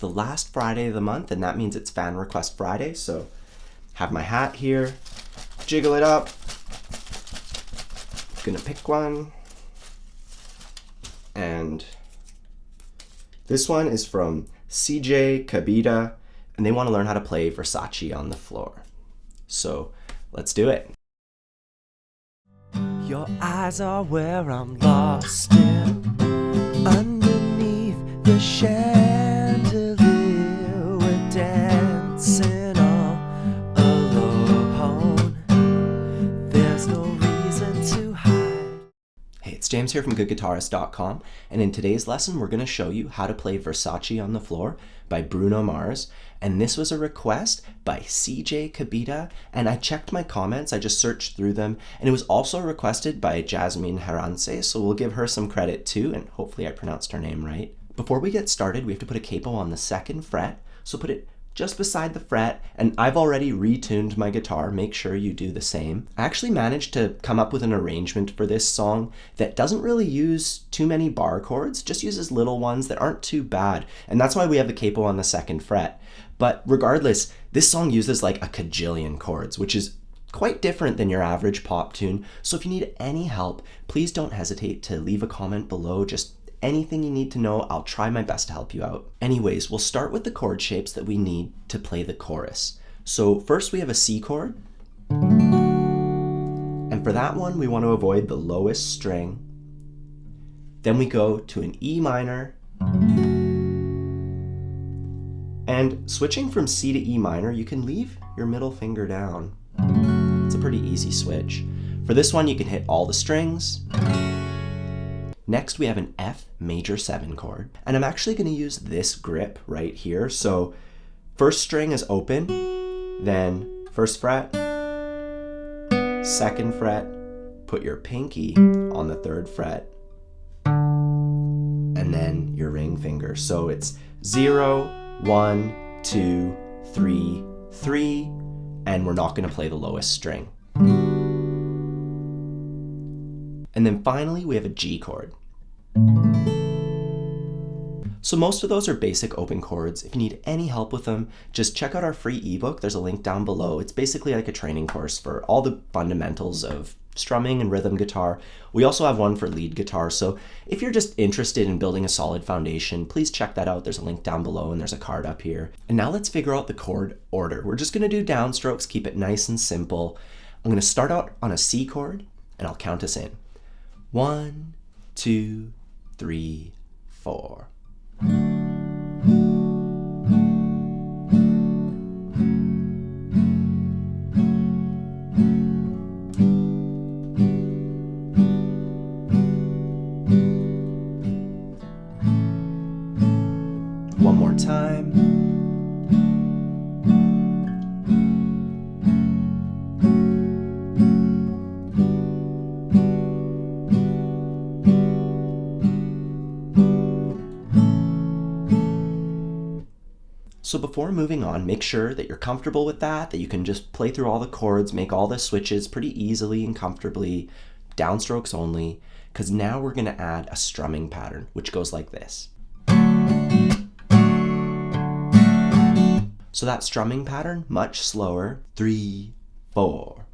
the last Friday of the month, and that means it's Fan Request Friday. So have my hat here, jiggle it up. Gonna pick one. And this one is from Ceejay Cabida, and they want to learn how to play Versace on the Floor. So let's do it. Your eyes are where I'm lost in, underneath the chandelier, we're dancing all alone. There's no reason to hide. Hey, it's James here from goodguitarist.com, and in today's lesson we're going to show you how to play Versace on the Floor by Bruno Mars. And this was a request by Ceejay Cabida, and I checked my comments, I just searched through them, and it was also requested by Jasmine Herance, so we'll give her some credit too, and hopefully I pronounced her name right. Before we get started, we have to put a capo on the 2nd fret, so put it just beside the fret, and I've already retuned my guitar. Make sure you do the same. I actually managed to come up with an arrangement for this song that doesn't really use too many bar chords, just uses little ones that aren't too bad, and that's why we have the capo on the 2nd fret. But regardless, this song uses like a cajillion chords, which is quite different than your average pop tune. So if you need any help, please don't hesitate to leave a comment below. Just anything you need to know, I'll try my best to help you out. Anyways, we'll start with the chord shapes that we need to play the chorus. So first we have a C chord. And for that one, we want to avoid the lowest string. Then we go to an E minor. And switching from C to E minor, you can leave your middle finger down. It's a pretty easy switch. For this one, you can hit all the strings. Next, we have an F major 7 chord. And I'm actually going to use this grip right here. So first string is open, then 1st fret, 2nd fret, put your pinky on the 3rd fret, and then your ring finger. So it's 0, 1, 2, 3, 3, and we're not going to play the lowest string. And then finally we have a G chord. So most of those are basic open chords. If you need any help with them, just check out our free ebook. There's a link down below. It's basically like a training course for all the fundamentals of strumming and rhythm guitar. We also have one for lead guitar, so if you're just interested in building a solid foundation, please check that out. There's a link down below and there's a card up here. And now let's figure out the chord order. We're just gonna do downstrokes, keep it nice and simple. I'm gonna start out on a C chord and I'll count us in. 1, 2, 3, 4. One more time. So before moving on, make sure that you're comfortable with that you can just play through all the chords, make all the switches pretty easily and comfortably, downstrokes only, because now we're going to add a strumming pattern, which goes like this. So that strumming pattern, much slower, 3, 4.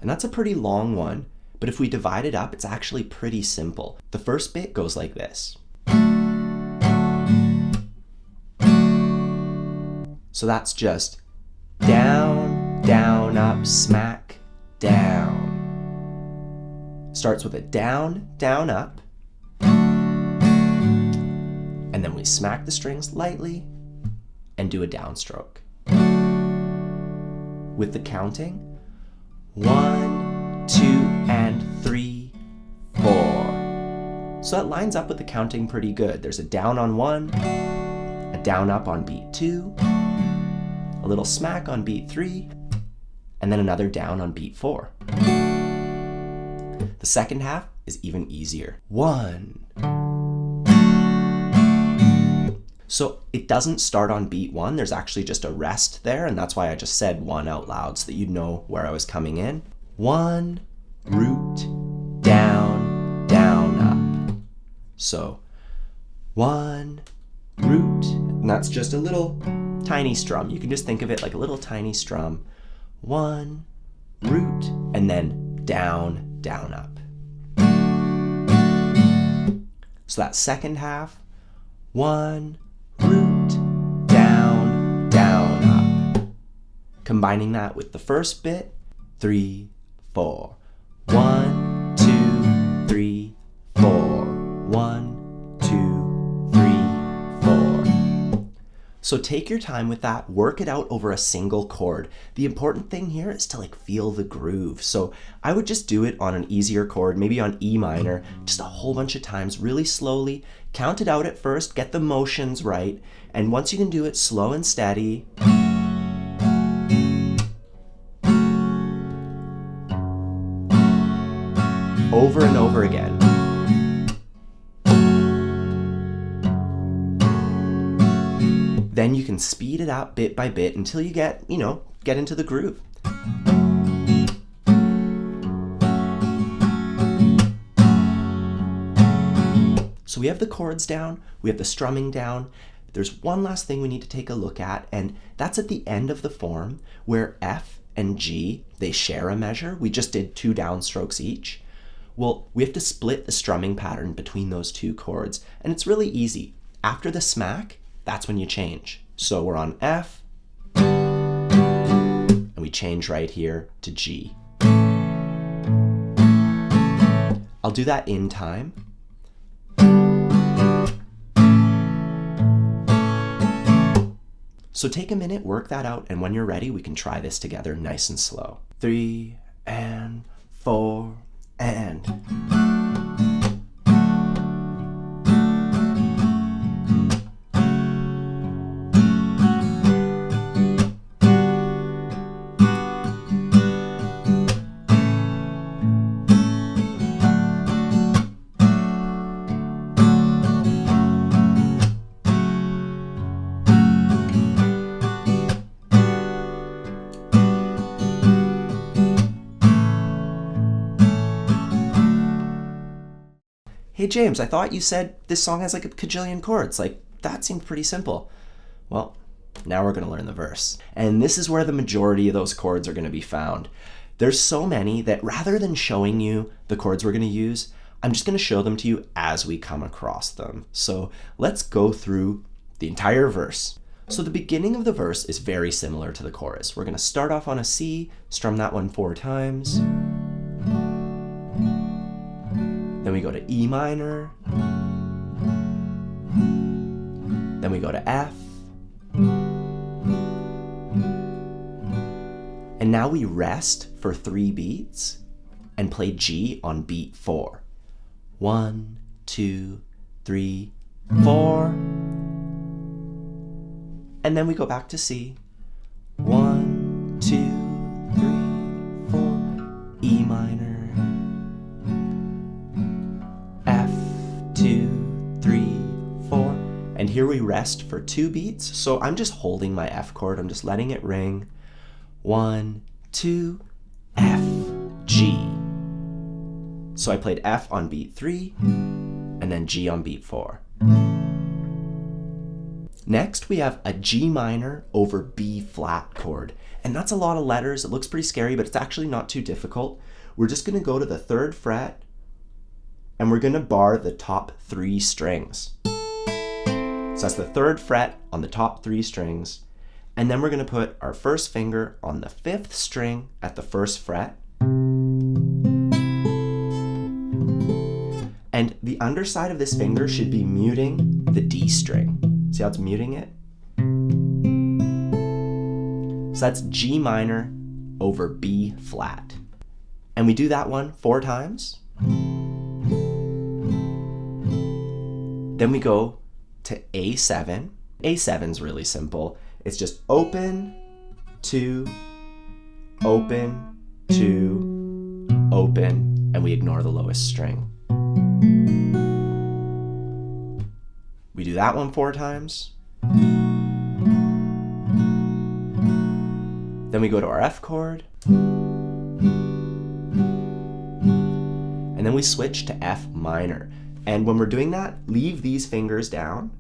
And that's a pretty long one, but if we divide it up, it's actually pretty simple. The first bit goes like this. So that's just down, down, up, smack, down. Starts with a down, down, up, and then we smack the strings lightly and do a downstroke. With the counting, 1, 2, and 3, 4. So that lines up with the counting pretty good. There's a down on 1, a down up on beat 2, a little smack on beat 3, and then another down on beat 4. The second half is even easier. 1. So it doesn't start on beat 1. There's actually just a rest there, and that's why I just said 1 out loud so that you'd know where I was coming in. 1, root, down. So 1 root, and that's just a little tiny strum. You can just think of it like a little tiny strum. 1 root, and then down, down, up. So that second half, 1 root, down, down, up. Combining that with the first bit, 3, 4. 1, 2, 3, 4. 1, 2, 3, 4. So take your time with that, work it out over a single chord. The important thing here is to like feel the groove. So I would just do it on an easier chord, maybe on E minor, just a whole bunch of times, really slowly. Count it out at first, get the motions right, and once you can do it slow and steady, over and over again. Then you can speed it up bit by bit until you get into the groove. So we have the chords down, we have the strumming down. There's one last thing we need to take a look at, and that's at the end of the form where F and G, they share a measure. We just did 2 downstrokes each. Well, we have to split the strumming pattern between those 2 chords, and it's really easy. After the smack, that's when you change. So we're on F, and we change right here to G. I'll do that in time. So take a minute, work that out, and when you're ready, we can try this together nice and slow. 3 and 4 and... Hey James, I thought you said this song has like a kajillion chords. Like, that seemed pretty simple. Well, now we're gonna learn the verse. And this is where the majority of those chords are gonna be found. There's so many that rather than showing you the chords we're gonna use, I'm just gonna show them to you as we come across them. So let's go through the entire verse. So the beginning of the verse is very similar to the chorus. We're gonna start off on a C, strum that one 4 times. Then we go to E minor. Then we go to F. And now we rest for 3 beats and play G on beat 4. 1, 2, 3, 4. And then we go back to C. 1, 2, 3, 4. E minor. F, 2, 3, 4. And here we rest for 2 beats. So I'm just holding my F chord. I'm just letting it ring. 1, 2, F, G. So I played F on beat 3 and then G on beat 4. Next, we have a G minor over B flat chord. And that's a lot of letters. It looks pretty scary, but it's actually not too difficult. We're just going to go to the 3rd fret and we're going to bar the top 3 strings. So that's the 3rd fret on the top 3 strings. And then we're going to put our first finger on the 5th string at the 1st fret. And the underside of this finger should be muting the D string. See how it's muting it? So that's G minor over B flat. And we do that one 4 times. Then we go to A7. A7's really simple. It's just open, 2, open, 2, open, and we ignore the lowest string. We do that one 4 times. Then we go to our F chord. And then we switch to F minor. And when we're doing that, leave these fingers down,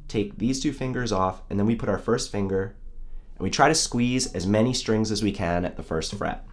take these two fingers off, and then we put our first finger, and we try to squeeze as many strings as we can at the first fret.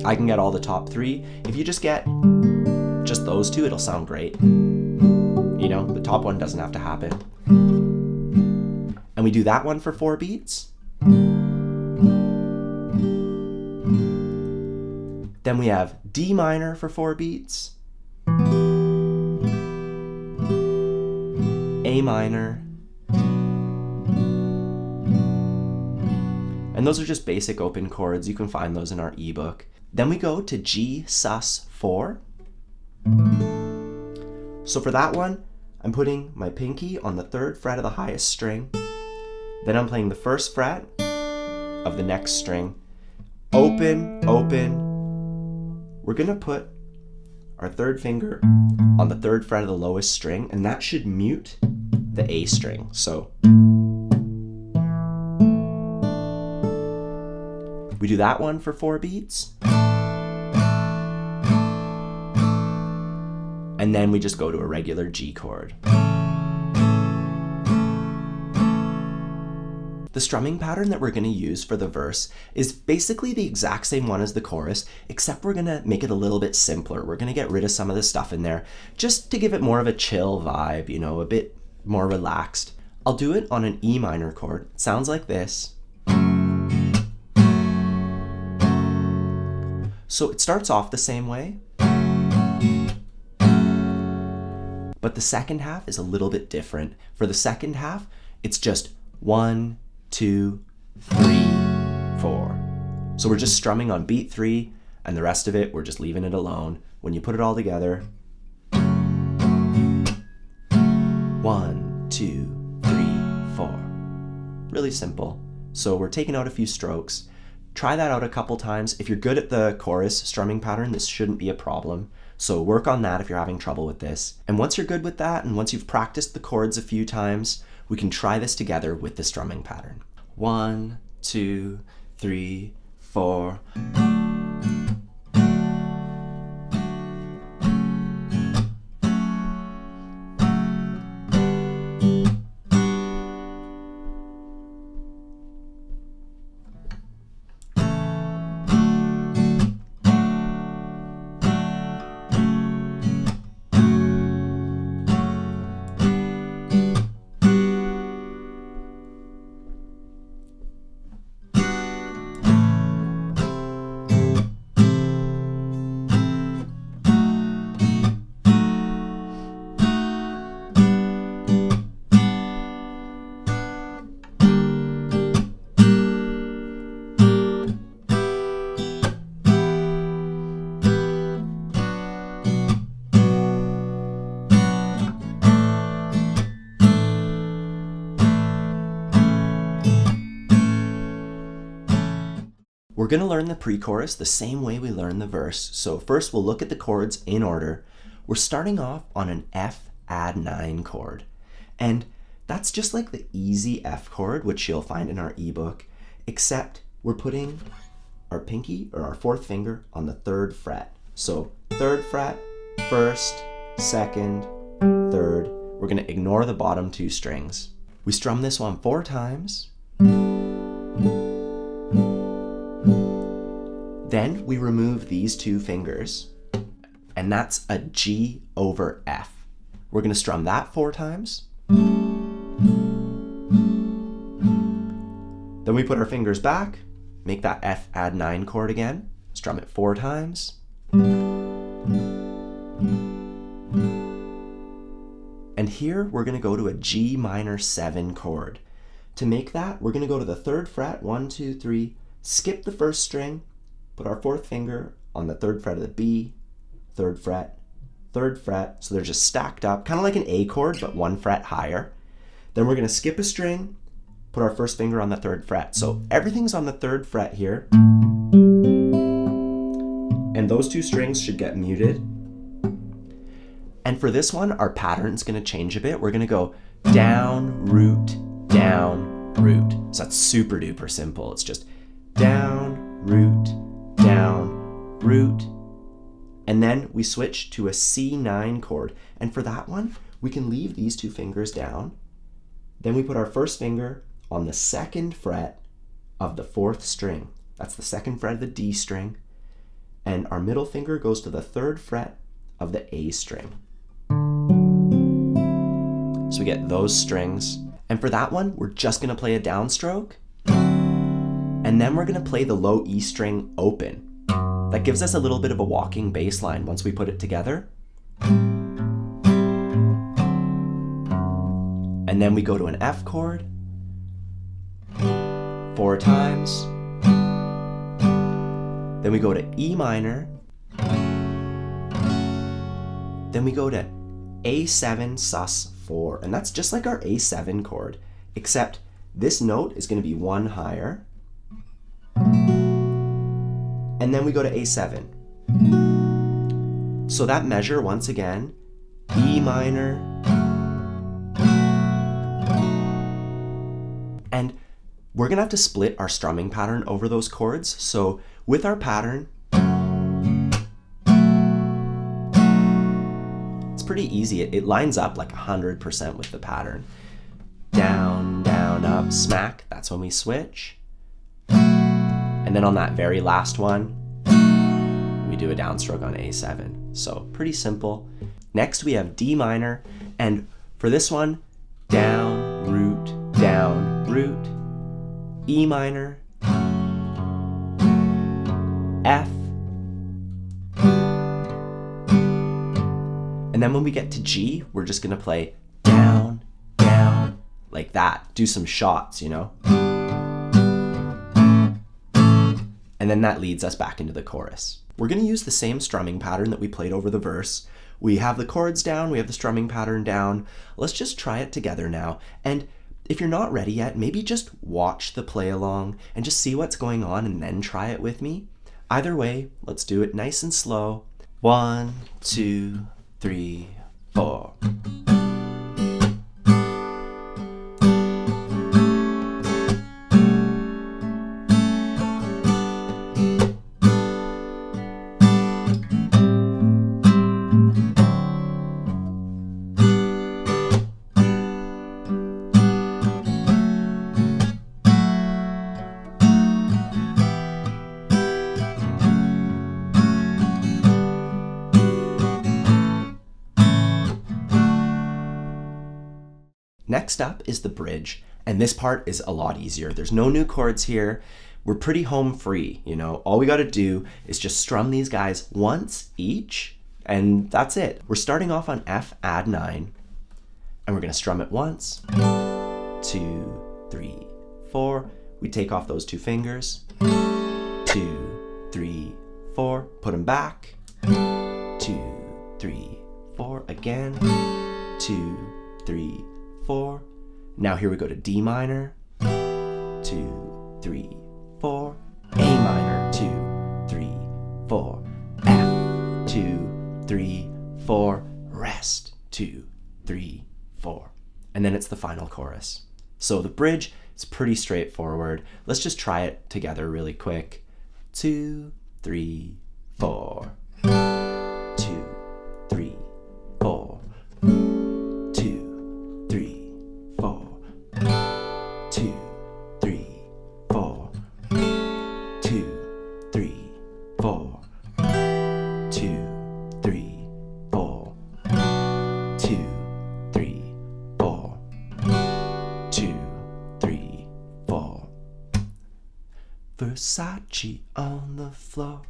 I can get all the top three. If you just get just those two, it'll sound great. You know, the top one doesn't have to happen. And we do that one for 4 beats. Then we have D minor for 4 beats, A minor, and those are just basic open chords. You can find those in our ebook. Then we go to G sus 4. So for that one, I'm putting my pinky on the 3rd fret of the highest string. Then I'm playing the 1st fret of the next string. Open, open. We're gonna put our 3rd finger on the 3rd fret of the lowest string, and that should mute the A string. So we do that one for 4 beats. And then we just go to a regular G chord. The strumming pattern that we're going to use for the verse is basically the exact same one as the chorus, except we're going to make it a little bit simpler. We're going to get rid of some of the stuff in there just to give it more of a chill vibe, you know, a bit more relaxed. I'll do it on an E minor chord. It sounds like this. So it starts off the same way, but the second half is a little bit different. For the second half, it's just 1, 2, 3, 4. So we're just strumming on beat 3, and the rest of it, we're just leaving it alone. When you put it all together, 1, 2, 3, 4. Really simple. So we're taking out a few strokes. Try that out a couple times. If you're good at the chorus strumming pattern, this shouldn't be a problem. So work on that if you're having trouble with this. And once you're good with that, and once you've practiced the chords a few times, we can try this together with the strumming pattern. 1, 2, 3, 4. We're going to learn the pre-chorus the same way we learn the verse. So first we'll look at the chords in order. We're starting off on an F add 9 chord. And that's just like the easy F chord, which you'll find in our ebook, except we're putting our pinky or our 4th finger on the 3rd fret. So 3rd fret, 1st, 2nd, 3rd. We're going to ignore the bottom 2 strings. We strum this one 4 times. Then we remove these 2 fingers, and that's a G over F. We're going to strum that 4 times. Then we put our fingers back, make that F add 9 chord again, strum it 4 times. And here we're going to go to a G minor 7 chord. To make that, we're going to go to the 3rd fret, 1, 2, 3, skip the 1st string, put our 4th finger on the 3rd fret of the B, 3rd fret, 3rd fret, so they're just stacked up, kind of like an A chord, but 1 fret higher. Then we're going to skip a string, put our 1st finger on the 3rd fret. So everything's on the 3rd fret here, and those 2 strings should get muted. And for this one, our pattern's going to change a bit. We're going to go down, root, down, root. So that's super duper simple. It's just down, root, down, root, And then we switch to a C9 chord. And for that one, we can leave these two fingers down. Then we put our first finger on the 2nd fret of the 4th string. That's the 2nd fret of the D string. And our middle finger goes to the 3rd fret of the A string. So we get those strings. And for that one, we're just gonna play a downstroke. And then we're gonna play the low E string open. That gives us a little bit of a walking bass line once we put it together. And then we go to an F chord 4 times. Then we go to E minor. Then we go to A7 sus 4. And that's just like our A7 chord, except this note is going to be 1 higher. And then we go to A7. So that measure, once again, E minor. And we're gonna have to split our strumming pattern over those chords. So with our pattern, it's pretty easy. It lines up like 100% with the pattern. Down, down, up, smack, that's when we switch. And then on that very last one, we do a downstroke on A7. So pretty simple. Next we have D minor, and for this one, down, root, E minor, F, and then when we get to G, we're just gonna play down, down, like that. Do some shots, you know? And then that leads us back into the chorus. We're gonna use the same strumming pattern that we played over the verse. We have the chords down, we have the strumming pattern down. Let's just try it together now. And if you're not ready yet, maybe just watch the play along and just see what's going on and then try it with me. Either way, let's do it nice and slow. 1, 2, 3, 4. Next up is the bridge, and this part is a lot easier. There's no new chords here. We're pretty home free, you know. All we gotta do is just strum these guys once each, and that's it. We're starting off on F add 9, and we're gonna strum it once, 2, 3, 4. We take off those 2 fingers, 2, 3, 4, put them back, 2, 3, 4, again, 2, 3, 4. Now here we go to D minor, 2, 3, 4, A minor, 2, 3, 4, F, 2, 3, 4, rest, 2, 3, 4. And then it's the final chorus. So the bridge is pretty straightforward. Let's just try it together really quick. 2, 3, 4. 2, 3, 4. 2, 3, 4. 2, 3, 4. 2, 3, 4. 2, 3, 4. 2, 3, 4. 2, 3, 4. Versace on the floor.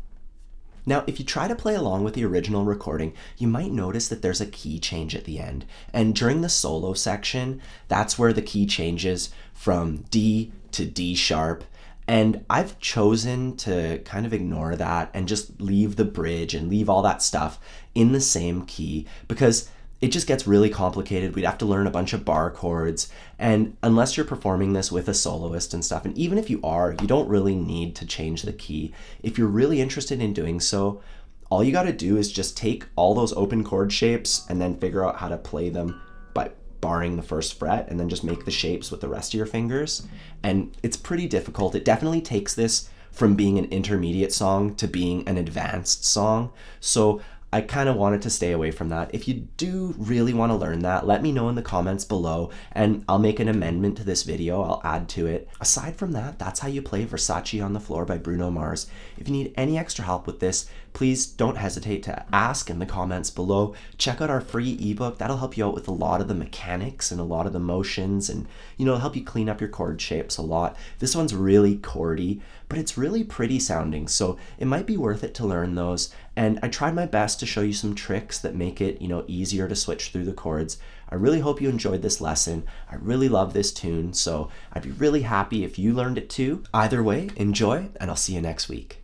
Now, if you try to play along with the original recording, you might notice that there's a key change at the end. And during the solo section, that's where the key changes from D to D sharp. And I've chosen to kind of ignore that and just leave the bridge and leave all that stuff in the same key, because it just gets really complicated. We'd have to learn a bunch of bar chords, and unless you're performing this with a soloist and stuff, and even if you are, you don't really need to change the key. If you're really interested in doing so, all you got to do is just take all those open chord shapes and then figure out how to play them by barring the first fret, and then just make the shapes with the rest of your fingers. And it's pretty difficult. It definitely takes this from being an intermediate song to being an advanced song. So I kind of wanted to stay away from that. If you do really want to learn that, let me know in the comments below and I'll make an amendment to this video. I'll add to it. Aside from that, that's how you play Versace on the Floor by Bruno Mars. If you need any extra help with this, please don't hesitate to ask in the comments below. Check out our free ebook. That'll help you out with a lot of the mechanics and a lot of the motions, and it'll help you clean up your chord shapes a lot. This one's really chordy, but it's really pretty sounding, so it might be worth it to learn those. And I tried my best to show you some tricks that make it, easier to switch through the chords. I really hope you enjoyed this lesson. I really love this tune, so I'd be really happy if you learned it too. Either way, enjoy, and I'll see you next week.